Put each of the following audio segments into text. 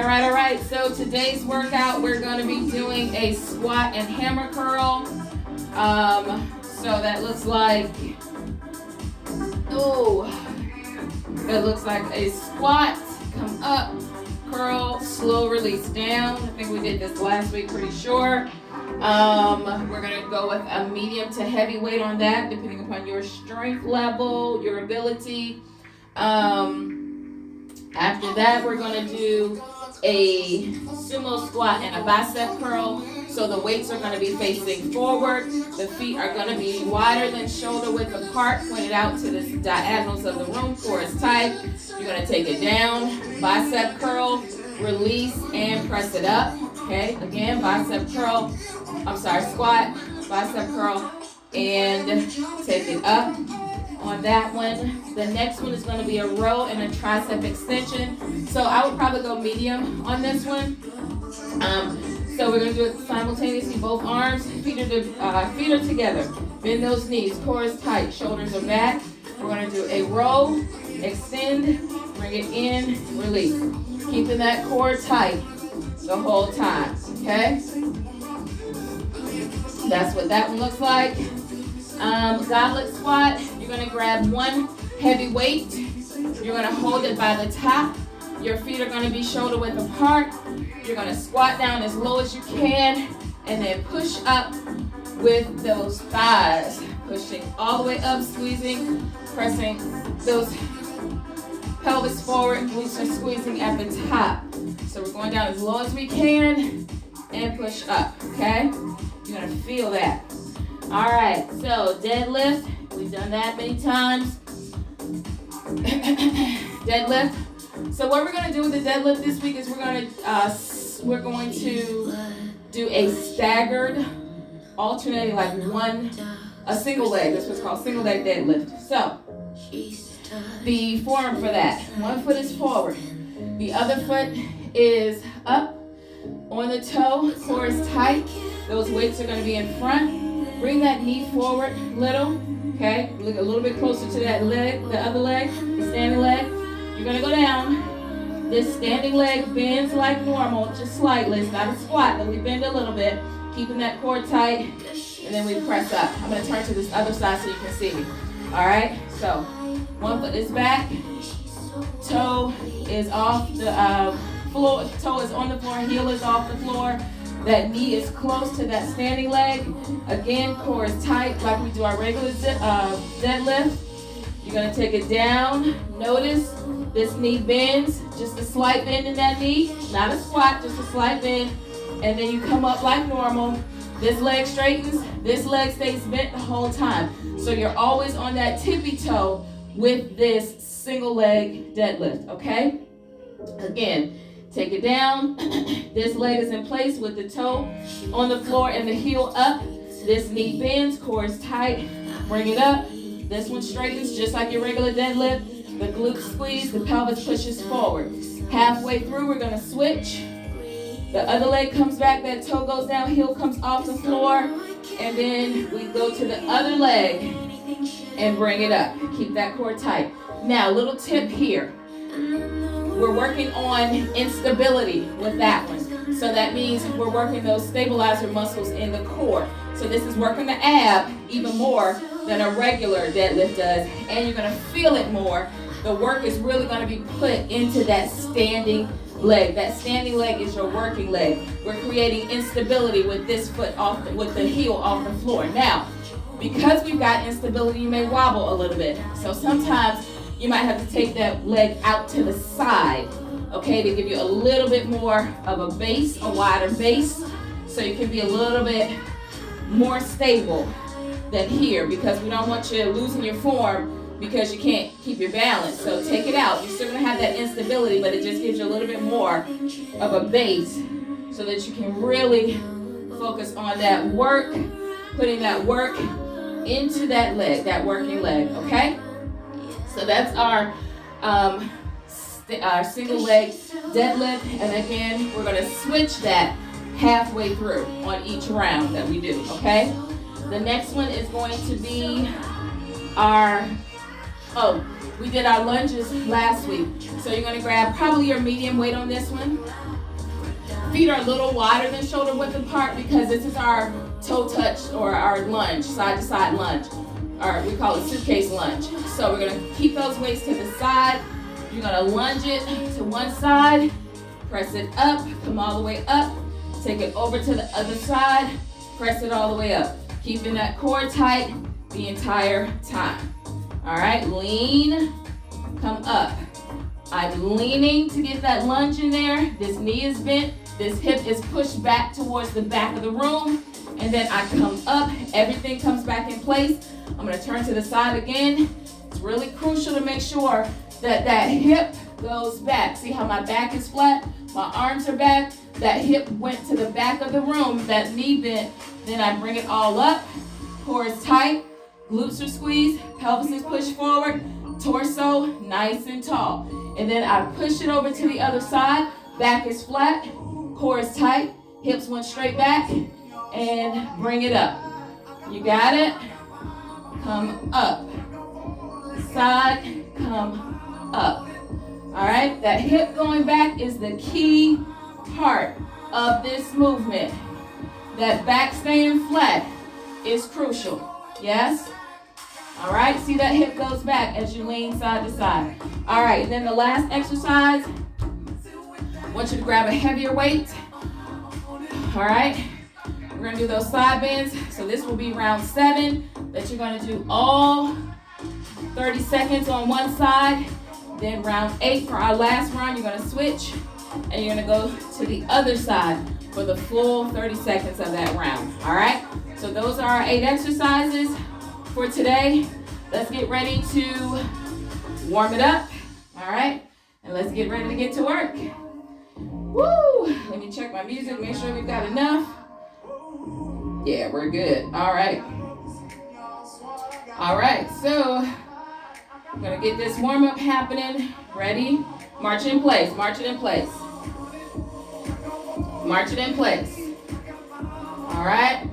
all right. So today's workout, we're going to be doing a squat and hammer curl. So that looks like, it looks like a squat, come up, curl, slow release down. I think we did this last week, pretty sure. We're going to go with a medium to heavy weight on that, depending upon your strength level, your ability. After that, we're going to do a sumo squat and a bicep curl. So the weights are going to be facing forward. The feet are going to be wider than shoulder width apart, pointed out to the diagonals of the room. Core is tight. You're going to take it down, bicep curl, release, and press it up. Okay, again, squat, bicep curl, and take it up. On that one, the next one is going to be a row and a tricep extension. So I would probably go medium on this one. So we're going to do it simultaneously, both arms, feet are together. Bend those knees, core is tight, shoulders are back. We're going to do a row, extend, bring it in, release. Keeping that core tight the whole time, okay? That's what that one looks like. Goblet squat, you're going to grab one heavy weight. You're going to hold it by the top. Your feet are going to be shoulder width apart. You're going to squat down as low as you can and then push up with those thighs. Pushing all the way up, squeezing, pressing those pelvis forward, glutes are squeezing at the top. So we're going down as low as we can and push up, okay? You're going to feel that. All right, so deadlift, we've done that many times. Deadlift. So what we're going to do with the deadlift this week is we're going to do a staggered, alternating like a single leg. That's what's called single leg deadlift. So the form for that, one foot is forward, the other foot is up on the toe, core is tight. Those weights are going to be in front. Bring that knee forward a little, okay? Look a little bit closer to that leg, the other leg, the standing leg. You're going to go down. This standing leg bends like normal, just slightly. It's not a squat, but we bend a little bit, keeping that core tight, and then we press up. I'm going to turn to this other side so you can see me. All right? So one foot is back, toe is off the floor, toe is on the floor, heel is off the floor. That knee is close to that standing leg. Again, core is tight like we do our regular deadlift. You're going to take it down. Notice this knee bends, just a slight bend in that knee. Not a squat, just a slight bend. And then you come up like normal. This leg straightens, this leg stays bent the whole time. So you're always on that tippy toe with this single leg deadlift, okay? Again, take it down. This leg is in place with the toe on the floor and the heel up. This knee bends, core is tight. Bring it up. This one straightens just like your regular deadlift. The glutes squeeze, the pelvis pushes forward. Halfway through, we're going to switch. The other leg comes back, that toe goes down, heel comes off the floor. And then we go to the other leg and bring it up. Keep that core tight. Now, little tip here. We're working on instability with that one. So that means we're working those stabilizer muscles in the core. So this is working the ab even more than a regular deadlift does. And you're going to feel it more. The work is really going to be put into that standing leg. That standing leg is your working leg. We're creating instability with this foot with the heel off the floor. Now, because we've got instability, you may wobble a little bit. So sometimes you might have to take that leg out to the side, okay, to give you a little bit more of a base, a wider base, so you can be a little bit more stable than here, because we don't want you losing your form because you can't keep your balance. So take it out. You're still going to have that instability, but it just gives you a little bit more of a base so that you can really focus on that work, putting that work into that leg, that working leg, okay? So that's our single leg deadlift, and again, we're going to switch that halfway through on each round that we do, okay? The next one is going to be our, We did our lunges last week. So you're gonna grab probably your medium weight on this one. Feet are a little wider than shoulder width apart because this is our toe touch or our lunge, side to side lunge. Or we call it suitcase lunge. So we're gonna keep those weights to the side. You're gonna lunge it to one side, press it up, come all the way up, take it over to the other side, press it all the way up. Keeping that core tight the entire time. All right, lean, come up. I'm leaning to get that lunge in there. This knee is bent, this hip is pushed back towards the back of the room, and then I come up, everything comes back in place. I'm gonna turn to the side again. It's really crucial to make sure that that hip goes back. See how my back is flat? My arms are back. That hip went to the back of the room, that knee bent. Then I bring it all up. Core is tight, glutes are squeezed, pelvis is pushed forward, torso nice and tall. And then I push it over to the other side. Back is flat, core is tight, hips went straight back, and bring it up. You got it? Come up. Side, come up. All right, that hip going back is the key part of this movement. That back staying flat is crucial. Yes? All right, see that hip goes back as you lean side to side. All right, and then the last exercise, I want you to grab a heavier weight. All right, we're gonna do those side bends. So this will be round 7 that you're gonna do all 30 seconds on one side. Then round 8 for our last round, you're gonna switch and you're gonna go to the other side for the full 30 seconds of that round. All right, so those are our 8 exercises for today. Let's get ready to warm it up. All right, and let's get ready to get to work. Woo! Let me check my music, make sure we've got enough. Yeah, we're good. All right. All right, so I'm gonna get this warm up happening. Ready? March it in place, march it in place. March it in place. All right.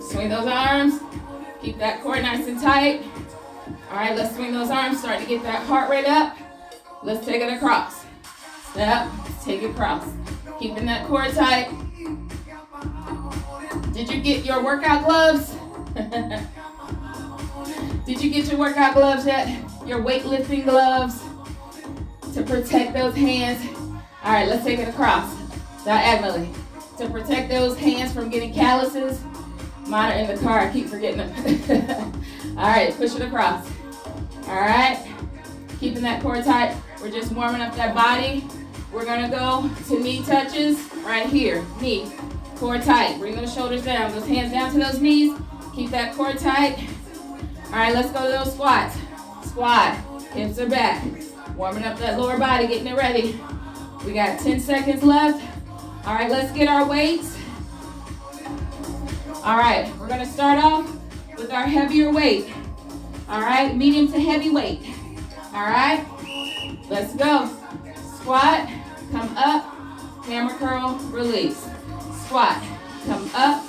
Swing those arms. Keep that core nice and tight. All right, let's swing those arms. Start to get that heart rate up. Let's take it across. Step, take it across. Keeping that core tight. Did you get your workout gloves? Did you get your workout gloves yet? Your weightlifting gloves to protect those hands. All right, let's take it across diagonally to protect those hands from getting calluses. Mine are in the car, I keep forgetting them. All right, push it across. All right, keeping that core tight. We're just warming up that body. We're gonna go to knee touches right here. Knee, core tight. Bring those shoulders down, those hands down to those knees. Keep that core tight. All right, let's go to those squats. Squat, hips are back. Warming up that lower body, getting it ready. We got 10 seconds left. All right, let's get our weights. All right, we're gonna start off with our heavier weight. All right, medium to heavy weight. All right, let's go. Squat, come up, hammer curl, release. Squat, come up,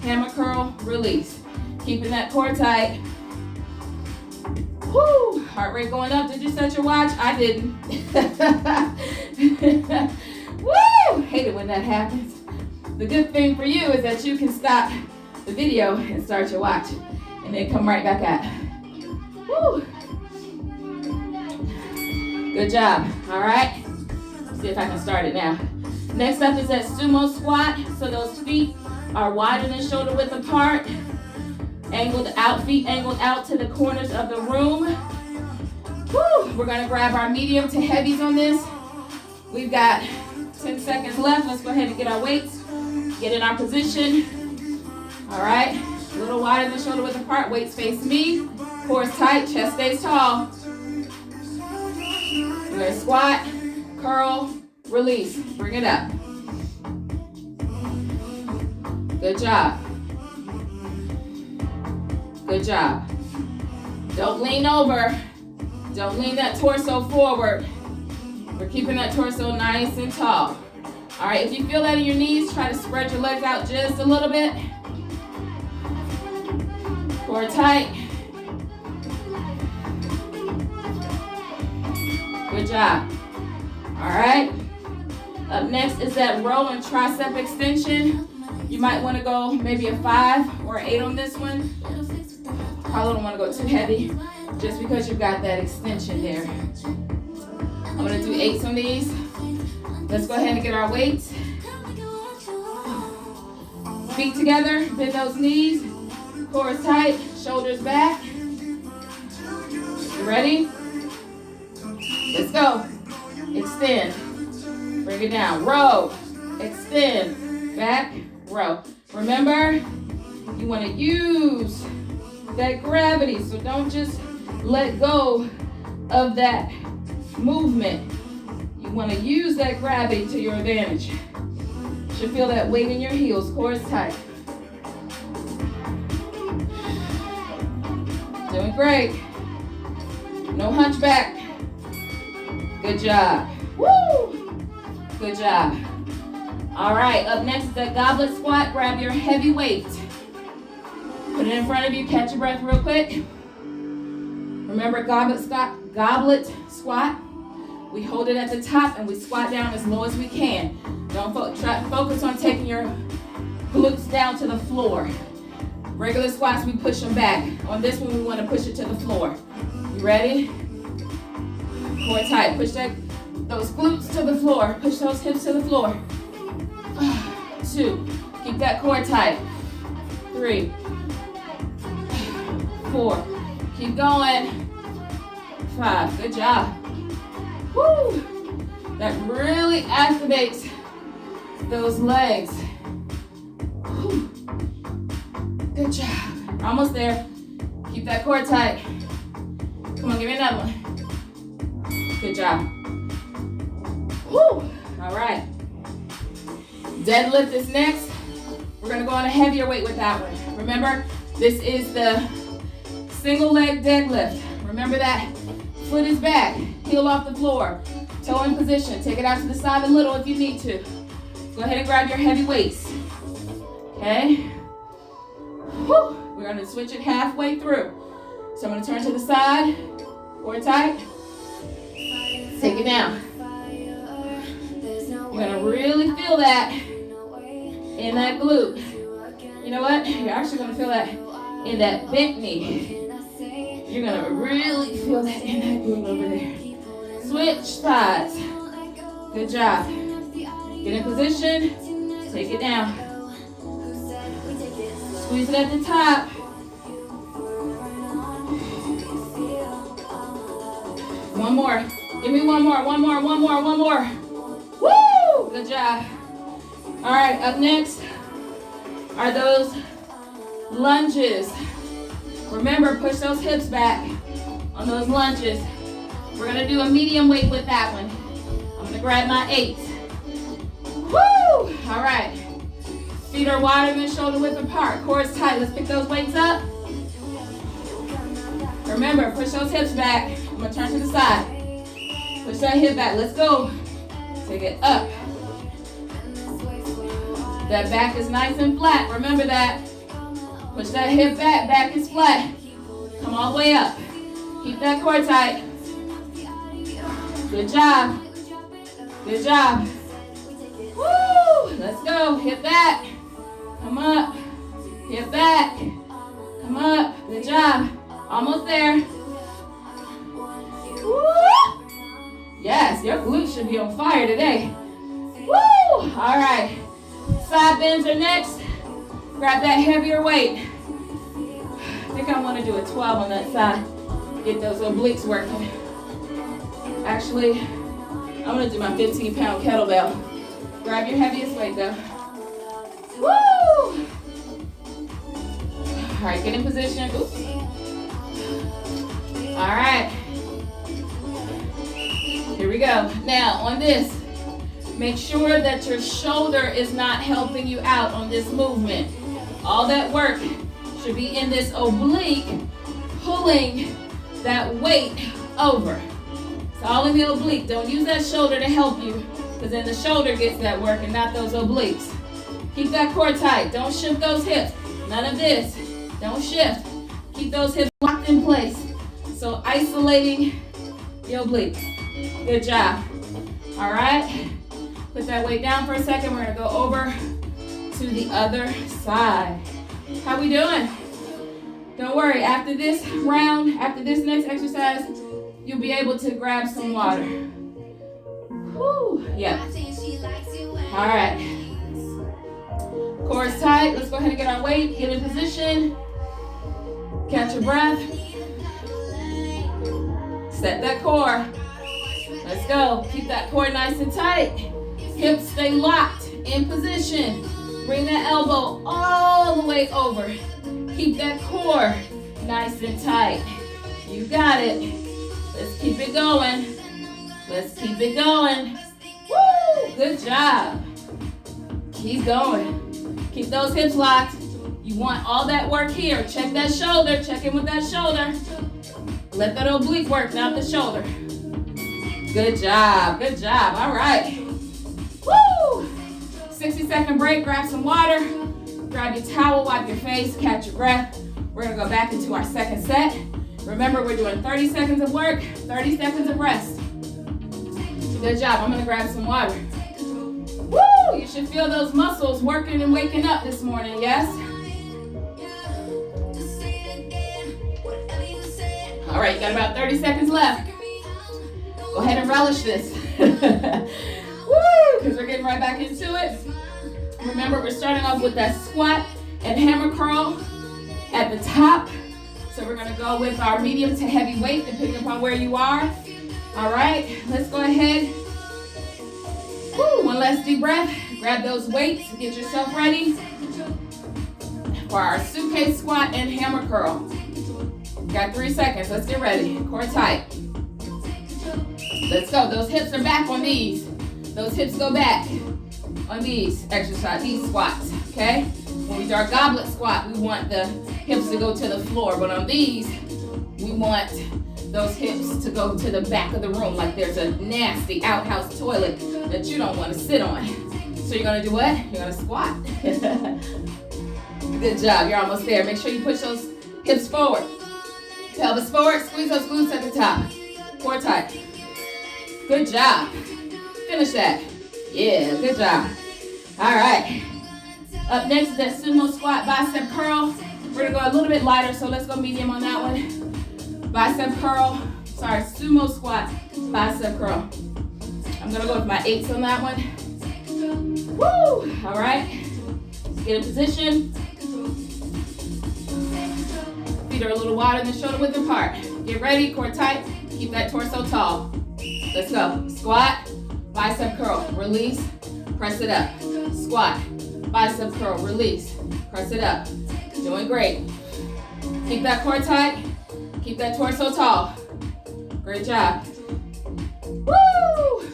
hammer curl, release. Keeping that core tight. Woo, heart rate going up. Did you set your watch? I didn't. Woo, hate it when that happens. The good thing for you is that you can stop the video and start your watch and then come right back at it. Woo. Good job. All right. Let's see if I can start it now. Next up is that sumo squat. So those feet are wider than shoulder width apart. Angled out, feet angled out to the corners of the room. Woo. We're gonna grab our medium to heavies on this. We've got 10 seconds left. Let's go ahead and get our weights. Get in our position. All right, a little wider than shoulder width apart. Weights face me. Core is tight, chest stays tall. We're gonna squat, curl, release. Bring it up. Good job. Good job. Don't lean over. Don't lean that torso forward. We're keeping that torso nice and tall. All right, if you feel that in your knees, try to spread your legs out just a little bit. Core tight. Good job. All right. Up next is that row and tricep extension. You might want to go maybe a 5 or 8 on this one. Probably don't want to go too heavy just because you've got that extension there. I'm going to do 8s on these. Let's go ahead and get our weights. Feet together, bend those knees. Core is tight, shoulders back. You ready? Let's go. Extend. Bring it down. Row. Extend. Back. Row. Remember, you want to use that gravity, so don't just let go of that movement. You want to use that gravity to your advantage. You should feel that weight in your heels. Core is tight. Doing great. No hunchback. Good job. Woo! Good job. All right, up next is that goblet squat. Grab your heavy weight. Put it in front of you. Catch your breath real quick. Remember goblet squat. We hold it at the top and we squat down as low as we can. Don't focus on taking your glutes down to the floor. Regular squats, we push them back. On this one, we want to push it to the floor. You ready? Core tight. Push those glutes to the floor. Push those hips to the floor. 2. Keep that core tight. 3. 4. Keep going. 5. Good job. Woo! That really activates those legs. Woo. Good job. Almost there. Keep that core tight. Come on, give me another one. Good job. Woo! All right. Deadlift is next. We're going to go on a heavier weight with that one. Remember, this is the single leg deadlift. Remember that foot is back, heel off the floor, toe in position. Take it out to the side a little if you need to. Go ahead and grab your heavy weights. Okay? Whew. We're going to switch it halfway through. So I'm going to turn to the side, core tight. Take it down. You're going to really feel that in that glute. You know what? You're actually going to feel that in that bent knee. You're going to really feel that in that glute over there. Switch sides. Good job. Get in position. Take it down. Squeeze it at the top. One more. Give me one more. Woo! Good job. All right, up next are those lunges. Remember, push those hips back on those lunges. We're gonna do a medium weight with that one. I'm gonna grab my 8. Woo! All right. Feet are wider than shoulder width apart. Core is tight. Let's pick those weights up. Remember, push those hips back. I'm gonna turn to the side. Push that hip back. Let's go. Take it up. That back is nice and flat. Remember that. Push that hip back. Back is flat. Come all the way up. Keep that core tight. Good job. Good job. Woo! Let's go. Hip back. Come up. Hip back. Come up. Good job. Almost there. Woo! Yes, your glutes should be on fire today. Woo! All right. Side bends are next. Grab that heavier weight. I think I want to do a 12 on that side. Get those obliques working. Actually, I'm going to do my 15-pound kettlebell. Grab your heaviest weight though. Woo! All right, get in position. Oops. All right. Here we go. Now, on this, make sure that your shoulder is not helping you out on this movement. All that work should be in this oblique, pulling that weight over. It's all in the oblique. Don't use that shoulder to help you, because then the shoulder gets that work and not those obliques. Keep that core tight. Don't shift those hips. None of this. Don't shift. Keep those hips locked in place. So isolating the obliques. Good job. All right. Put that weight down for a second. We're gonna go over to the other side. How we doing? Don't worry, after this round, after this next exercise, you'll be able to grab some water. Woo, yeah. All right. Core is tight. Let's go ahead and get our weight. Get in position. Catch your breath. Set that core. Let's go. Keep that core nice and tight. Hips stay locked in position. Bring that elbow all the way over. Keep that core nice and tight. You got it. Let's keep it going. Let's keep it going. Woo! Good job. Keep going. Keep those hips locked. You want all that work here. Check that shoulder. Check in with that shoulder. Let that oblique work, not the shoulder. Good job. Good job. All right. Woo! 60-second break. Grab some water. Grab your towel. Wipe your face. Catch your breath. We're going to go back into our second set. Remember, we're doing 30 seconds of work, 30 seconds of rest. Good job. I'm going to grab some water. Woo! You should feel those muscles working and waking up this morning, yes? All right, you got about 30 seconds left. Go ahead and relish this. Woo! Because we're getting right back into it. Remember, we're starting off with that squat and hammer curl at the top. So we're going to go with our medium to heavy weight, depending upon where you are. All right, let's go ahead. Woo, one last deep breath. Grab those weights. Get yourself ready for our suitcase squat and hammer curl. Got 3 seconds. Let's get ready. Core tight. Let's go. Those hips are back on these. Those hips go back on these exercise, these squats, okay? When we do our goblet squat, we want the hips to go to the floor, but on these, we want those hips to go to the back of the room like there's a nasty outhouse toilet that you don't want to sit on. So you're gonna do what? You're gonna squat. Good job, you're almost there. Make sure you push those hips forward. Pelvis forward, squeeze those glutes at the top. Core tight. Good job. Finish that. Yeah, good job. All right. Up next is that sumo squat bicep curl. We're gonna go a little bit lighter, so let's go medium on that one. Bicep curl, sorry, sumo squat, bicep curl. I'm gonna go with my 8s on that one. Woo! All right. Let's get in position. Feet are a little wider than shoulder width apart. Get ready, core tight. Keep that torso tall. Let's go. Squat, bicep curl, release, press it up. Squat, bicep curl, release, press it up. Doing great. Keep that core tight. Keep that torso tall. Great job. Woo!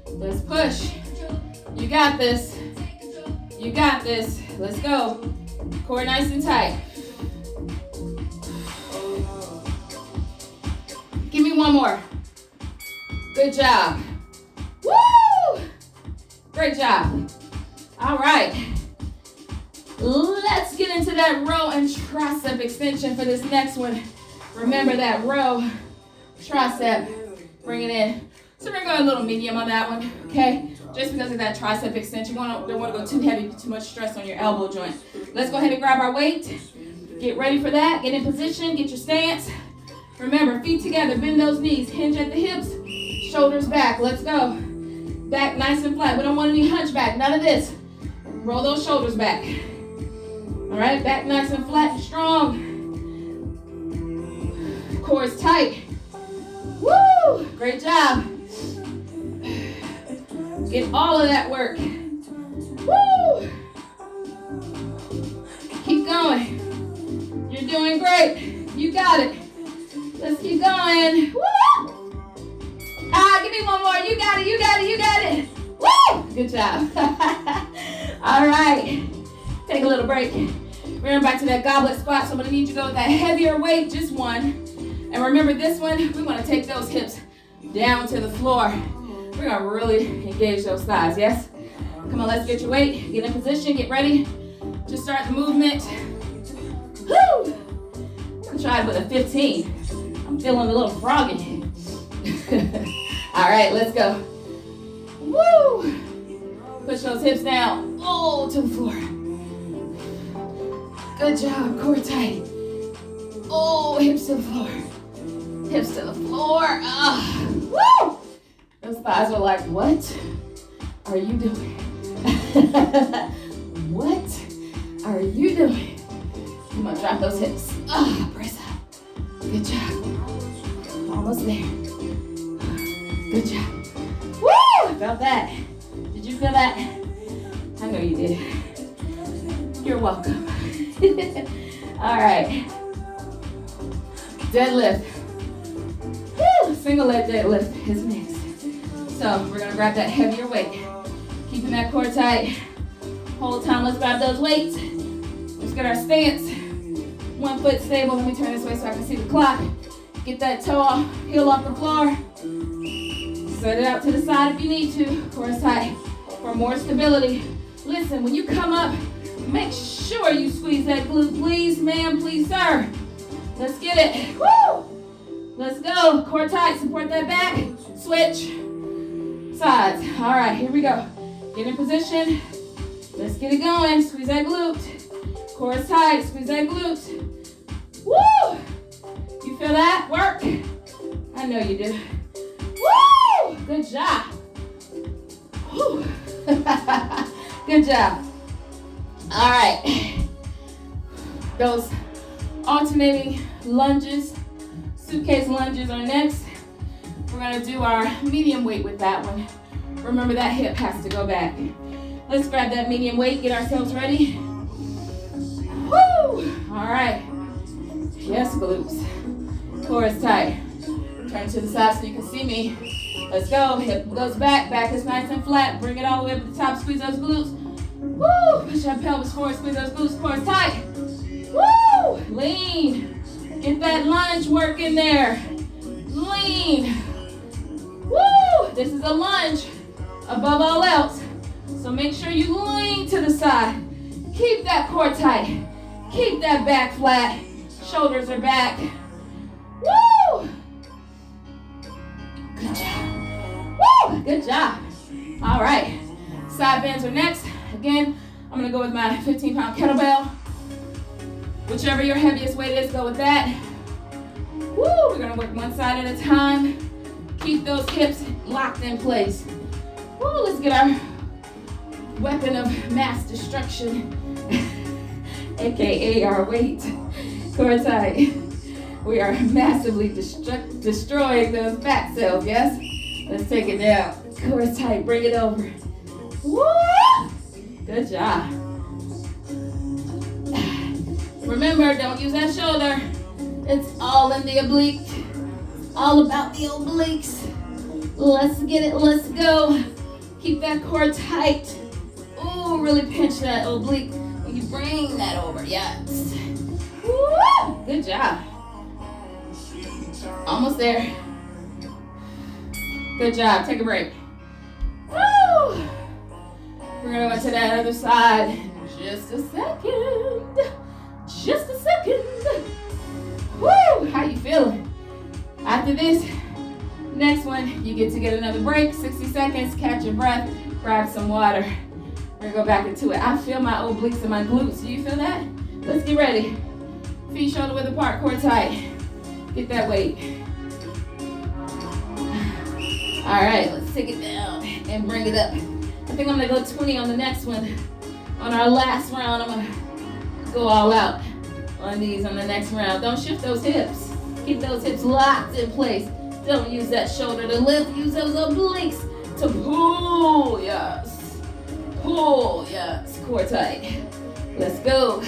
Let's push. You got this. You got this. Let's go. Core nice and tight. Give me one more. Good job. Woo! Great job. All right. Let's get into that row and tricep extension for this next one. Remember that row, tricep, bring it in. So we're going to go a little medium on that one, okay? Just because of that tricep extension, you don't want to go too heavy, too much stress on your elbow joint. Let's go ahead and grab our weight. Get ready for that. Get in position, get your stance. Remember, feet together, bend those knees, hinge at the hips, shoulders back. Let's go. Back nice and flat. We don't want any hunchback, none of this. Roll those shoulders back. All right, back nice and flat and strong. Core is tight. Woo! Great job. Get all of that work. Woo! Keep going. You're doing great. You got it. Let's keep going. Woo! Give me one more. You got it, you got it, you got it. Woo! Good job. All right. Take a little break. We're going back to that goblet squat, so I'm going to need you to go with that heavier weight, just one. And remember this one, we want to take those hips down to the floor. We're going to really engage those thighs, yes? Come on, let's get your weight. Get in position, get ready to start the movement. Woo! I'm going to try it with a 15. I'm feeling a little froggy. All right, let's go. Woo! Push those hips down. Oh, to the floor. Good job, core tight. Oh, hips to the floor. Hips to the floor. Ah, woo! Those thighs are like, what are you doing? What are you doing? Come on, drop those hips. Ah, press up. Good job. Almost there. Good job. Woo! I felt that. Did you feel that? I know you did. You're welcome. All right. Deadlift. Woo! Single leg deadlift is next. So we're gonna grab that heavier weight. Keeping that core tight. Whole time, let's grab those weights. Let's get our stance. 1 foot stable. Let me turn this way so I can see the clock. Get that toe off, heel off the floor. Set it out to the side if you need to. Core tight for more stability. Listen, when you come up, make sure you squeeze that glute. Please, ma'am, please, sir. Let's get it. Woo! Let's go. Core tight, support that back. Switch. Sides. All right, here we go. Get in position. Let's get it going. Squeeze that glute. Core is tight. Squeeze that glute. Woo! You feel that? Work. I know you do. Woo! Good job. Woo. Good job. All right. Those alternating lunges, suitcase lunges are next. We're gonna do our medium weight with that one. Remember that hip has to go back. Let's grab that medium weight, get ourselves ready. Woo! All right. Yes, glutes. Core is tight. Turn to the side so you can see me. Let's go. Hip goes back. Back is nice and flat. Bring it all the way up to the top. Squeeze those glutes. Woo! Push that pelvis forward. Squeeze those glutes. Core is tight. Woo! Lean. Get that lunge work in there. Lean. Woo! This is a lunge above all else. So make sure you lean to the side. Keep that core tight. Keep that back flat. Shoulders are back. Woo! Good job. Woo! Good job. All right. Side bends are next. Again, I'm going to go with my 15-pound kettlebell. Whichever your heaviest weight is, go with that. Woo! We're going to work one side at a time. Keep those hips locked in place. Woo! Let's get our weapon of mass destruction, aka our weight. Core tight. We are massively destroying those fat cells, yes? Let's take it down. Core tight, bring it over. Woo! Good job. Remember, don't use that shoulder. It's all in the oblique. All about the obliques. Let's get it, let's go. Keep that core tight. Ooh, really pinch that oblique when you bring that over, yes. Woo! Good job. Almost there. Good job, take a break. Woo! We're gonna go to that other side in just a second. Just a second. Woo! How you feeling? After this, next one, you get to get another break, 60 seconds, catch your breath, grab some water. We're gonna go back into it. I feel my obliques and my glutes. Do you feel that? Let's get ready. Feet shoulder width apart, core tight. Get that weight. All right, let's take it down and bring it up. I think I'm gonna go 20 on the next one. On our last round, I'm gonna go all out on these on the next round. Don't shift those hips. Keep those hips locked in place. Don't use that shoulder to lift. Use those obliques to pull. Yes. Pull. Yes. Core tight. Let's go.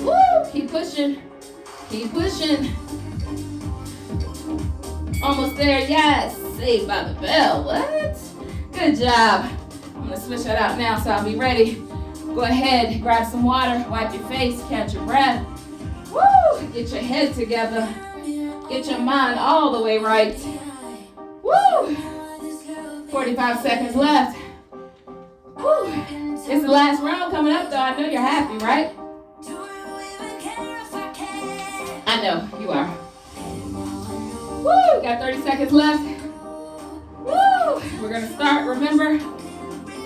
Woo! Keep pushing. Keep pushing. Almost there. Yes. Saved by the bell. What? Good job. I'm going to switch that out now so I'll be ready. Go ahead. Grab some water. Wipe your face. Catch your breath. Woo! Get your head together. Get your mind all the way right. Woo! 45 seconds left. Woo! It's the last round coming up, though. I know you're happy, right? I know you are. Woo, got 30 seconds left. Woo, we're gonna start, remember,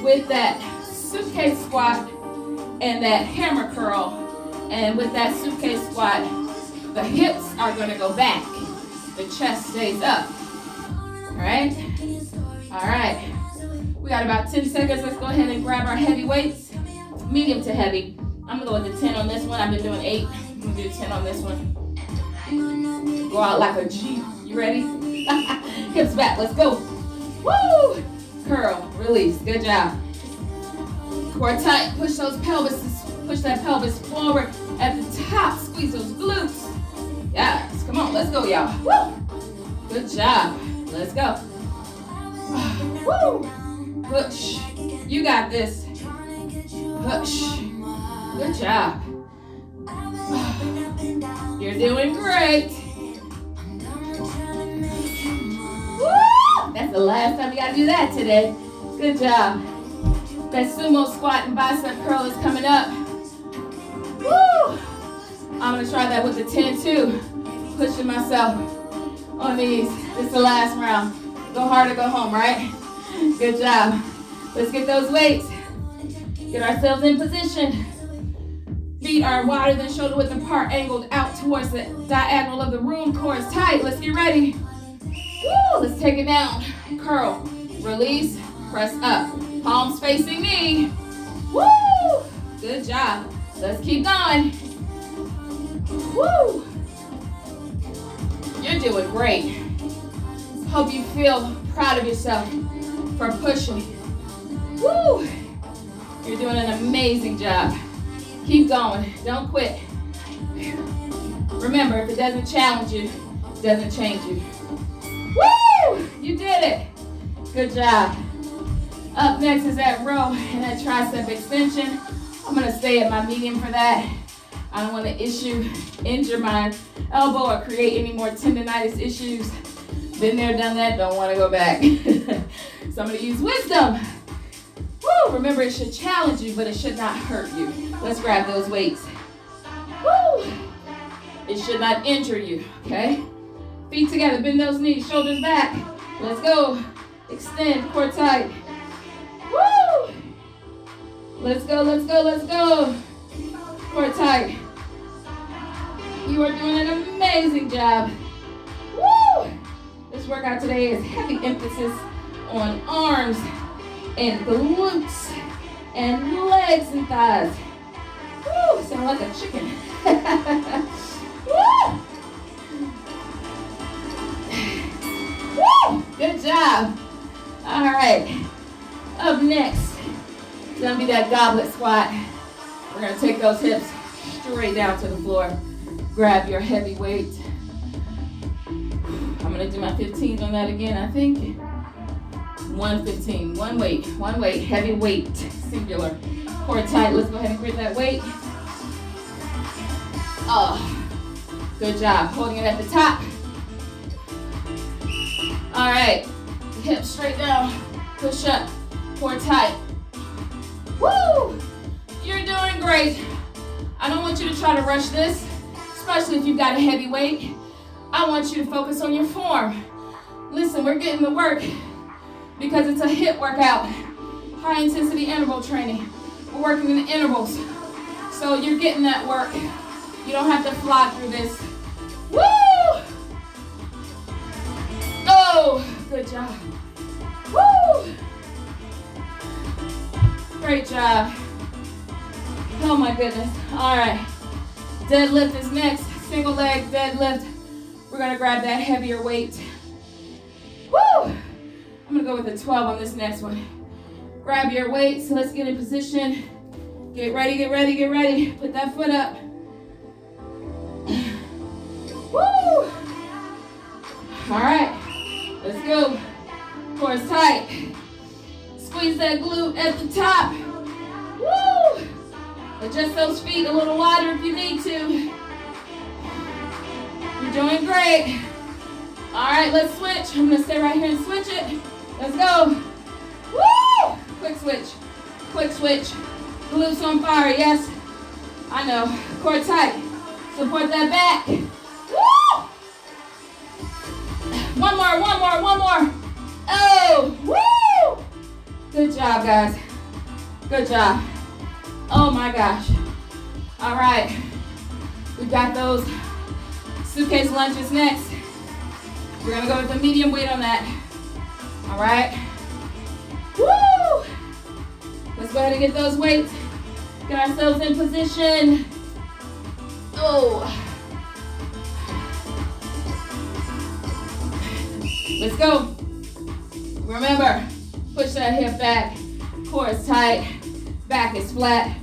with that suitcase squat and that hammer curl. And with that suitcase squat, the hips are gonna go back. The chest stays up. All right? All right. We got about 10 seconds. Let's go ahead and grab our heavy weights. Medium to heavy. I'm gonna go with the 10 on this one. I've been doing 8. I'm gonna do 10 on this one. Go out like a G. You ready? Hips back. Let's go. Woo! Curl. Release. Good job. Core tight. Push those pelvises. Push that pelvis forward at the top. Squeeze those glutes. Yes. Come on. Let's go, y'all. Woo! Good job. Let's go. Woo! Push. You got this. Push. Good job. You're doing great. Woo! That's the last time you gotta do that today. Good job. That sumo squat and bicep curl is coming up. Woo! I'm gonna try that with the 10 too. Pushing myself on these. This is the last round. Go hard or go home, right? Good job. Let's get those weights. Get ourselves in position. Feet are wider than shoulder width apart, angled out towards the diagonal of the room. Core is tight. Let's get ready. Woo! Let's take it down. Curl. Release. Press up. Palms facing me. Woo! Good job. Let's keep going. Woo! You're doing great. Hope you feel proud of yourself for pushing. Woo! You're doing an amazing job. Keep going. Don't quit. Remember, if it doesn't challenge you, it doesn't change you. Woo! You did it. Good job. Up next is that row and that tricep extension. I'm going to stay at my medium for that. I don't want to injure my elbow or create any more tendonitis issues. Been there, done that, don't want to go back. So I'm going to use wisdom. Woo! Remember, it should challenge you, but it should not hurt you. Let's grab those weights. Woo! It should not injure you, okay? Feet together, bend those knees, shoulders back. Let's go. Extend, core tight. Woo! Let's go, let's go, let's go. Core tight. You are doing an amazing job. Woo! This workout today is heavy emphasis on arms and glutes and legs and thighs. Woo! Sound like a chicken. Woo! Woo! Good job. All right. Up next, it's gonna be that goblet squat. We're gonna take those hips straight down to the floor. Grab your heavy weight. I'm gonna do my 15s on that again, I think. 115, one weight, heavy weight, singular. Core tight, let's go ahead and grip that weight. Oh, good job, holding it at the top. All right, hips straight down, push up, core tight. Woo! You're doing great. I don't want you to try to rush this, especially if you've got a heavy weight. I want you to focus on your form. Listen, we're getting the work because it's a HIIT workout, high intensity interval training. We're working in the intervals. So you're getting that work. You don't have to fly through this. Woo! Oh, good job. Woo! Great job. Oh my goodness. All right. Deadlift is next. Single leg deadlift. We're gonna grab that heavier weight. Woo! I'm gonna go with a 12 on this next one. Grab your weight, so let's get in position. Get ready, get ready, get ready. Put that foot up. Woo! All right, let's go. Core is tight. Squeeze that glute at the top. Woo! Adjust those feet a little wider if you need to. You're doing great. All right, let's switch. I'm gonna stay right here and switch it. Let's go. Woo! Quick switch. Quick switch. Glutes on fire, yes. I know. Core tight. Support that back. Woo! One more. Oh, woo! Good job, guys. Good job. Oh my gosh. All right. We got those suitcase lunges next. We're gonna go with the medium weight on that. All right. Woo! Let's go ahead and get those weights. Get ourselves in position. Oh. Let's go. Remember, push that hip back. Core is tight. Back is flat.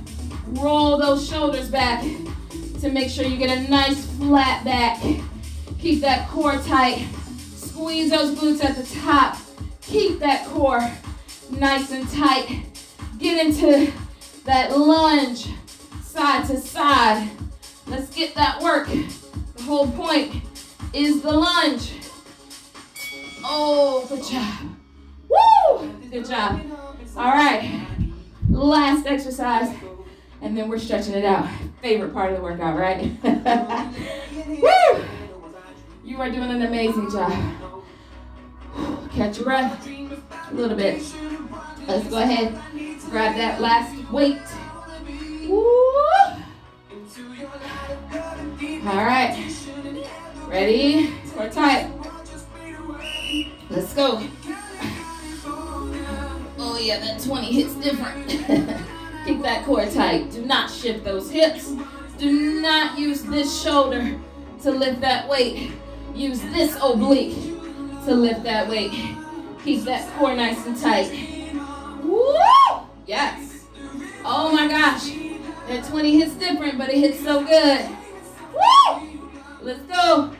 Roll those shoulders back to make sure you get a nice flat back. Keep that core tight. Squeeze those glutes at the top. Keep that core nice and tight. Get into that lunge, side to side. Let's get that work. The whole point is the lunge. Oh, good job. Woo! Good job. All right. Last exercise, and then we're stretching it out. Favorite part of the workout, right? Woo! You are doing an amazing job. Catch your breath a little bit. Let's go ahead, grab that last weight. Woo! All right. Ready? Core tight. Let's go. Oh yeah, that 20 hits different. Keep that core tight. Do not shift those hips. Do not use this shoulder to lift that weight. Use this oblique to lift that weight. Keep that core nice and tight. Woo! Yes. Oh my gosh. That 20 hits different, but it hits so good. Woo! Let's go.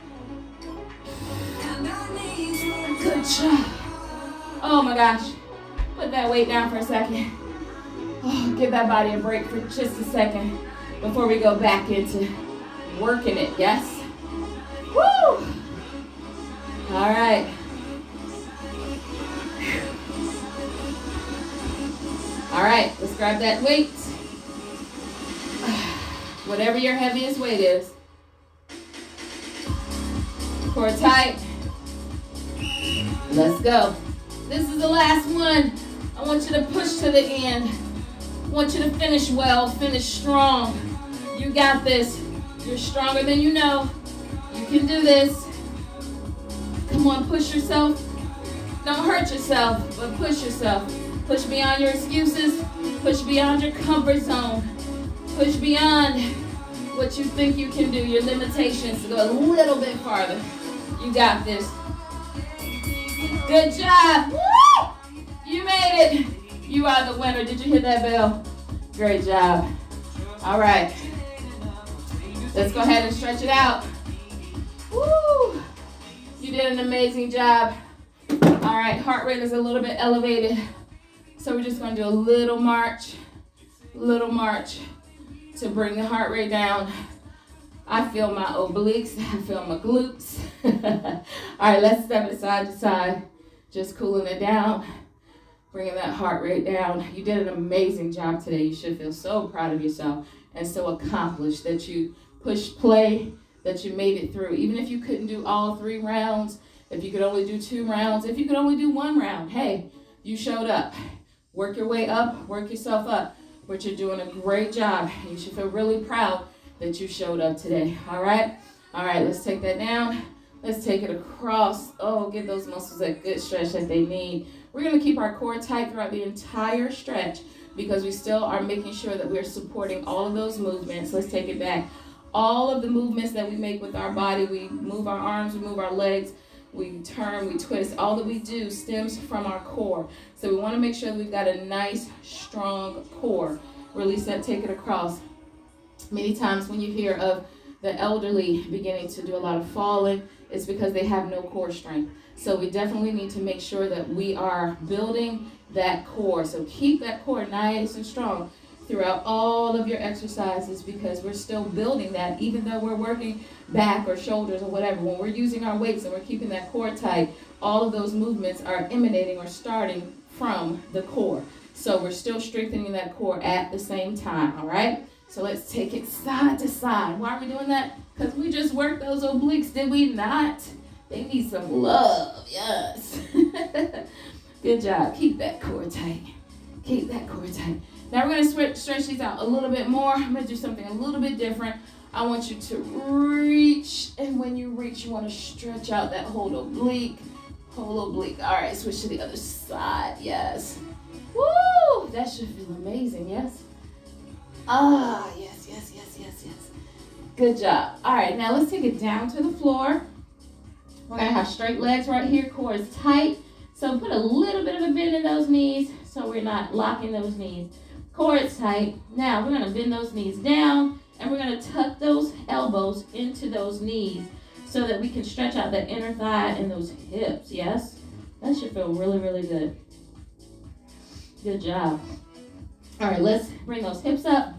Good job. Oh my gosh. Put that weight down for a second. Oh, give that body a break for just a second before we go back into working it, yes? Woo! All right. All right, let's grab that weight. Whatever your heaviest weight is. Core tight. Let's go. This is the last one. I want you to push to the end. I want you to finish well, finish strong. You got this. You're stronger than you know. You can do this. Come on, push yourself. Don't hurt yourself, but push yourself. Push beyond your excuses. Push beyond your comfort zone. Push beyond what you think you can do, your limitations, to go a little bit farther. You got this. Good job. Woo! You made it. You are the winner. Did you hit that bell? Great job. All right. Let's go ahead and stretch it out. Woo! You did an amazing job. All right, heart rate is a little bit elevated. So we're just going to do a little march to bring the heart rate down. I feel my obliques, I feel my glutes. All right, let's step it side to side. Just cooling it down, bringing that heart rate down. You did an amazing job today. You should feel so proud of yourself and so accomplished that you pushed play, that you made it through. Even if you couldn't do all 3 rounds, if you could only do 2 rounds, if you could only do 1 round, hey, you showed up. Work your way up, work yourself up. But you're doing a great job. You should feel really proud that you showed up today. All right, let's take that down. Let's take it across. Oh, give those muscles that good stretch that they need. We're gonna keep our core tight throughout the entire stretch because we still are making sure that we're supporting all of those movements. Let's take it back. All of the movements that we make with our body, we move our arms, we move our legs, we turn, we twist. All that we do stems from our core. So we wanna make sure that we've got a nice, strong core. Release that, take it across. Many times when you hear of the elderly beginning to do a lot of falling, it's because they have no core strength. So we definitely need to make sure that we are building that core. So keep that core nice and strong throughout all of your exercises because we're still building that even though we're working back or shoulders or whatever. When we're using our weights and we're keeping that core tight, all of those movements are emanating or starting from the core. So we're still strengthening that core at the same time, all right? So let's take it side to side. Why are we doing that? Because we just worked those obliques, did we not? They need some love, yes. Good job. Keep that core tight. Keep that core tight. Now we're going to stretch these out a little bit more. I'm going to do something a little bit different. I want you to reach, and when you reach, you want to stretch out that whole oblique. Whole oblique. All right, switch to the other side. Yes. Woo! That should feel amazing, yes? Ah, yes. Good job. All right, now let's take it down to the floor. We're going to have straight legs right here. Core is tight. So put a little bit of a bend in those knees so we're not locking those knees. Core is tight. Now we're going to bend those knees down and we're going to tuck those elbows into those knees so that we can stretch out that inner thigh and those hips, yes? That should feel really, really good. Good job. All right, let's bring those hips up.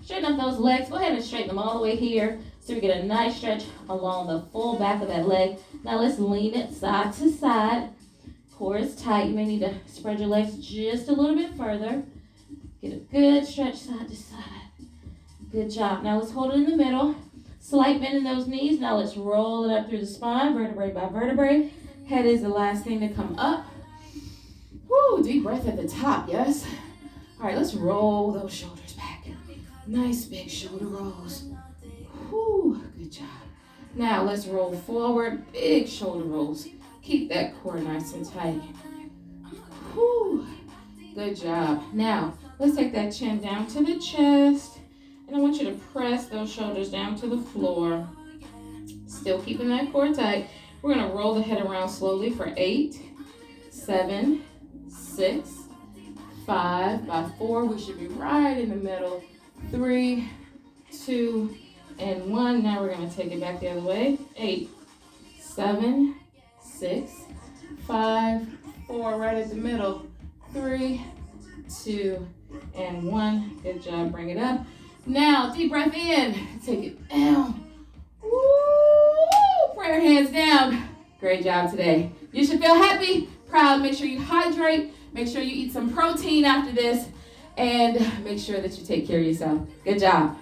Straighten up those legs. Go ahead and straighten them all the way here so we get a nice stretch along the full back of that leg. Now let's lean it side to side. Core is tight. You may need to spread your legs just a little bit further. Get a good stretch side to side. Good job. Now let's hold it in the middle. Slight bend in those knees. Now let's roll it up through the spine, vertebrae by vertebrae. Head is the last thing to come up. Woo, deep breath at the top, yes? All right, let's roll those shoulders back. Nice big shoulder rolls. Woo, good job. Now let's roll forward, big shoulder rolls. Keep that core nice and tight. Woo, good job. Now, let's take that chin down to the chest. And I want you to press those shoulders down to the floor. Still keeping that core tight. We're going to roll the head around slowly for 8, 7, 6, 5. By 4, we should be right in the middle. 3, 2, and 1. Now we're going to take it back the other way. 8, 7, 6, 5, 4, right at the middle. 3, 2, and 1. Good job. Bring it up. Now, deep breath in. Take it down. Woo! Prayer hands down. Great job today. You should feel happy, proud. Make sure you hydrate. Make sure you eat some protein after this. And make sure that you take care of yourself. Good job.